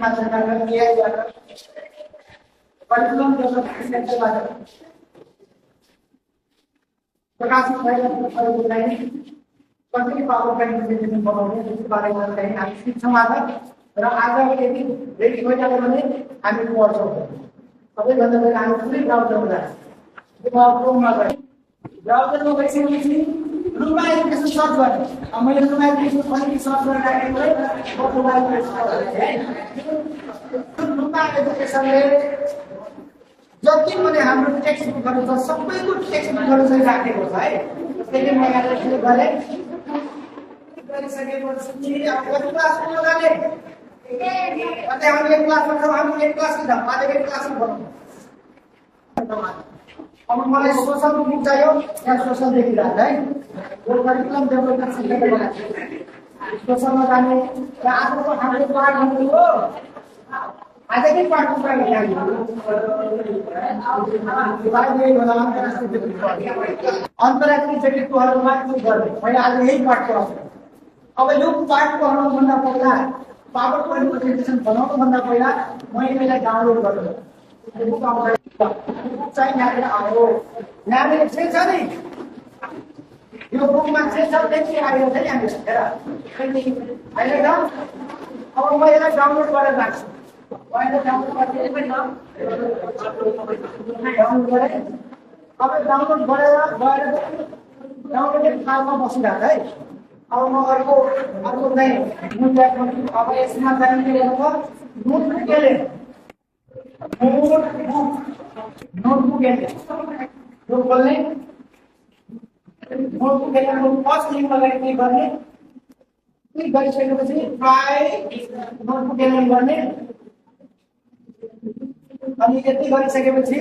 माध्यमबाट एआईबाट curriculum development सेन्टरबाट प्रकाशित भइरहेको कसरी पावर पोइन्ट प्रेजेन्टेसन बनाउने त्यसको बारेमा चाहिँ हामी सिक्छौँ आज र आज यदि रेडी भइहाल्यो भने हामी पढ्छौँ। सबैभन्दा पहिला हामी पुरै ब्राउजरमा जान्छौँ। क्रोममा गएँ, ब्राउजरमा गइसकेपछि रुमा एजुकेसन सर्च गरेँ। मैले रुमा एजुकेसन पनि सर्च गरेर राखेको है। रुमा एजुकेसनले जति पनि हाम्रो टेक्स्ट बुकहरू छ सबैको टेक्स्ट बुकहरू चाहिँ राखेको छ है। त्यसले म यहाँ सुरु गरेँ। गरिसकेपछि अब कति क्लासमा जाने? अनि हामी एक क्लासमा छौँ, हामी एक क्लासमा छौँ, आज एक क्लासमा बनाउँ। अब मलाई सोशल बुक चाहियो, यहाँ सोशल देखिरहेको है। यो करिकुलम डेभलपमेन्ट सेन्टर बनाएको सोशलमा जाने र आजको हाम्रो पाठ भनेको आजकै पाठको कुरा अन्तर्राष्ट्रिय व्यक्तित्वहरूमा के गर्ने मैले आज यही पाठ पढाउँछु। अब यो पाठ पढाउनुभन्दा पहिला पावर पोइन्ट प्रेजेन्टेसन बनाउनुभन्दा पहिला मैले यसलाई डाउनलोड गरेँ। बुक चाहिँ यहाँनिर आयो, यहाँनिर चाहिँ छ नि यो बुकमा चाहिँ छ देखि आयो चाहिँ यहाँनिर हेर अहिले अब म यसलाई डाउनलोड गरेर राख्छु। डाउनलोड गरेँ। अब डाउनलोड गरेर गएर डाउनलोडेड फाइलमा बसिरहेको है। अब म अर्को चाहिँ अब यसमा चाहिँ के गर्नु नोटबुक एले नोटबुक एले यो खोल्ने नोटबुक एलेको फर्स्ट लिङ्कमा गएर क्लिक गर्ने। क्लिक गरिसकेपछि ट्राई नोटबुक एले गर्ने। अनि यति गरिसकेपछि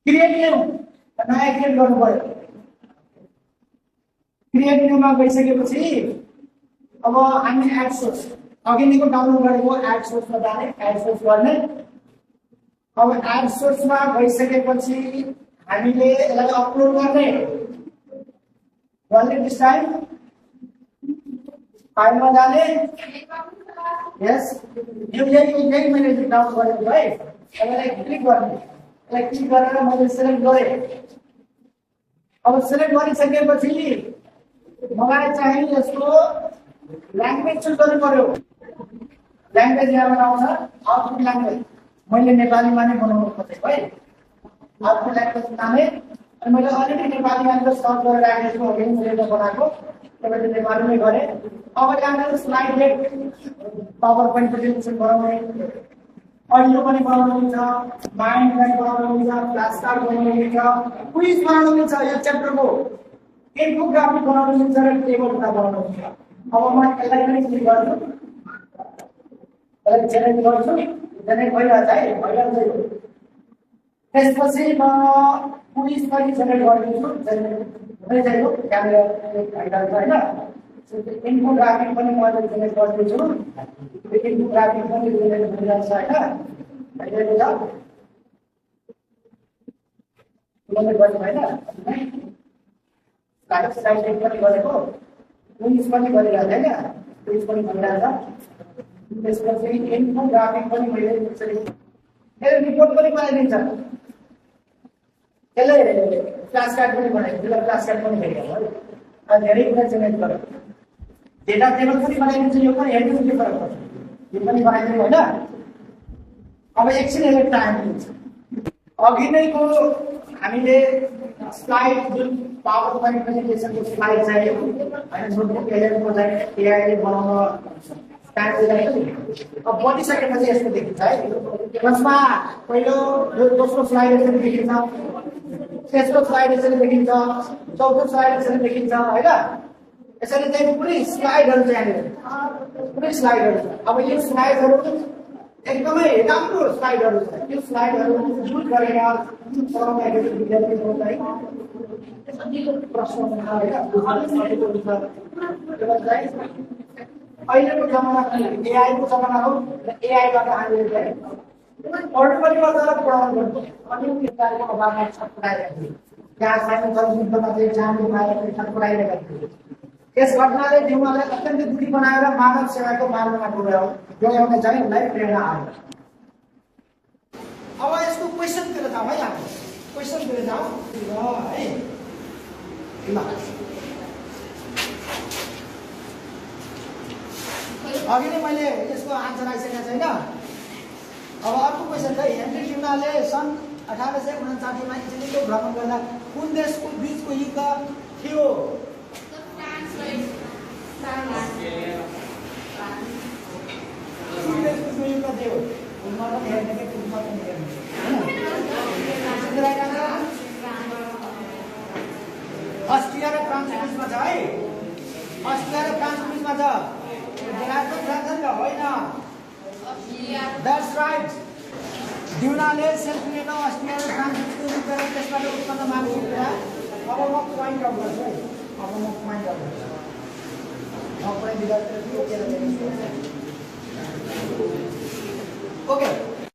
क्रिएट न्यू नयाँ क्रिएट गर्नु पर्यो। क्रिएट न्यूमा गइसकेपछि अब हामी एड सोर्स अघिको डाउनलोड गरेको एड सोर्समा जाने, एड सोर्स गर्ने। अब एड सोर्समा गइसकेपछि हामीले यसलाई अपलोड गर्ने। गर्ने दिस टाइम फाइलमा जाने। यस यो यही मैले डाउनलोड गरेको है। यसलाई क्लिक गर्ने। यसलाई क्लिक गरेर मैले सिलेक्ट गरेँ। अब सिलेक्ट गरिसकेपछि मलाई चाहिँ यसको ल्याङ्ग्वेज चुज गर्नु पर्यो। ल्याङ्ग्वेज यहाँबाट आउँछ आउटपुट ल्याङ्ग्वेज। मैले नेपालीमा नै बनाउनु खोजेको है। आउटपुट ल्याङ्ग्वेज नामे अनि मैले अलरेडी नेपालीमा सर्च गरेर राखेको छु। अघि मैले बनाएको त्यसपछि नेपालीमै गरेँ। अब यहाँनिर slide deck power point presentation बनाउने, अडियो पनि बनाउनु छ, माइन्ड पनि बनाउनु छ, फ्ल्यास कार्ड बनाउनु छ, क्विज बनाउनु छ। यो च्याप्टरको इन्फोग्राफिक बनाउनु छ र टेबल बनाउनु छ। अब म यसलाई पनि क्लिक गर्छु। यसलाई जेनेरेट गर्छु। जेनेरेट भइरहेछ है, भइरहेछ। त्यसपछि म क्विज पनि जेनेरेट गरिदिन्छु। जेनेरेट हुँदै जायो क्यामेरा भइरहेछ होइन। इन्फोग्राफिक पनि मैले जेनेरेट गरिदिन्छु। इन्फोग्राफिक पनि जेनेरेट भइरहेछ होइन। भइरहेको छ मैले गरेँ होइन। स्लाइड डेक पनि गरेको, क्विज पनि गरिरहेको होइन। क्विज पनि भइरहेछ। त्यसपछि इन्फोग्राफिक पनि मैले यसले रिपोर्ट पनि बनाइदिन्छ। यसले क्लास कार्ड पनि बनाइदिन्छ। क्लास कार्ड पनि भइरहेको है। धेरै कुरा जेनेरेट गर्यो। डेटा टेबल पनि बनाइदिन्छ। यो पनि हेर्नु के फरक पर्छ। यो पनि बनाइदिनु होइन। अब एकछिन यसले टाइम लिन्छ। अघि नैको हामीले स्लाइड जुन पावर पोइन्ट प्रेजेन्टेसनको स्लाइड चाहिँ होइन नोटबुक एलेनको चाहिँ एआईले बनाउन टाइम दिइरहेको थियो। अब बनिसकेपछि यस्तो देखिन्छ है। जसमा पहिलो दोस्रो स्लाइड यसरी देखिन्छ, तेस्रो स्लाइड यसरी देखिन्छ, चौथो स्लाइड यसरी देखिन्छ होइन। यसरी चाहिँ पुरै स्लाइडहरू चाहिँ यहाँनिर पुरै स्लाइडहरू छ। अब यो स्लाइडहरू एकदमै राम्रो स्लाइडहरू छ। यो स्लाइडहरू युज गरेर पढाउँदाखेरि विद्यार्थीहरू चाहिँ प्रश्न हुन्छ होइन। अहिलेको जमाना एआईको जमाना हो र एआईबाट हामीले चाहिँ पढ्नु पनि पर्छ र पढाउनु पनि पर्छ। अनि किताबको अभावमा छटपटाइरहेको थियो। जहाँ साइन्स सब्जेक्टमा चाहिँ जानु पाएर छटपटाइरहेको थियो। यस घटनाले ड्युमालाई अत्यन्त दुखी बनाएर मानव सेवाको मार्गमा डोर्याउने चाहिँ उनलाई प्रेरणा आयो। अब यसको क्वेसनतिर जाउँ है, हामी क्वेसनतिर जाउँ है। ल अघि नै मैले यसको आन्सर आइसकेको छैन। अब अर्को क्वेसन चाहिँ हेनरी ड्युमाले सन् 1859 मा इटलीको भ्रमण गर्दा कुन देशको बीचको युद्ध थियो? कुन देशको युद्ध थियो? उनमा पनि हेर्ने कि कुनमा पनि हेर्ने अस्ट्रिया र फ्रान्सको बिचमा छ है। अस्ट्रिया र फ्रान्सको बिचमा छ। होइन, द्याट्स राइट। ड्युनाले सेल्फ लिएर अस्ट्रिया र फ्रान्सको युद्ध गरेर त्यसबाट उत्पन्न मान्छे कुरा। अब म पोइन्ट आउट गर्छु है। अब म पोइन्ट आउट गर्छु। म पनि विद्यार्थीहरू ओके।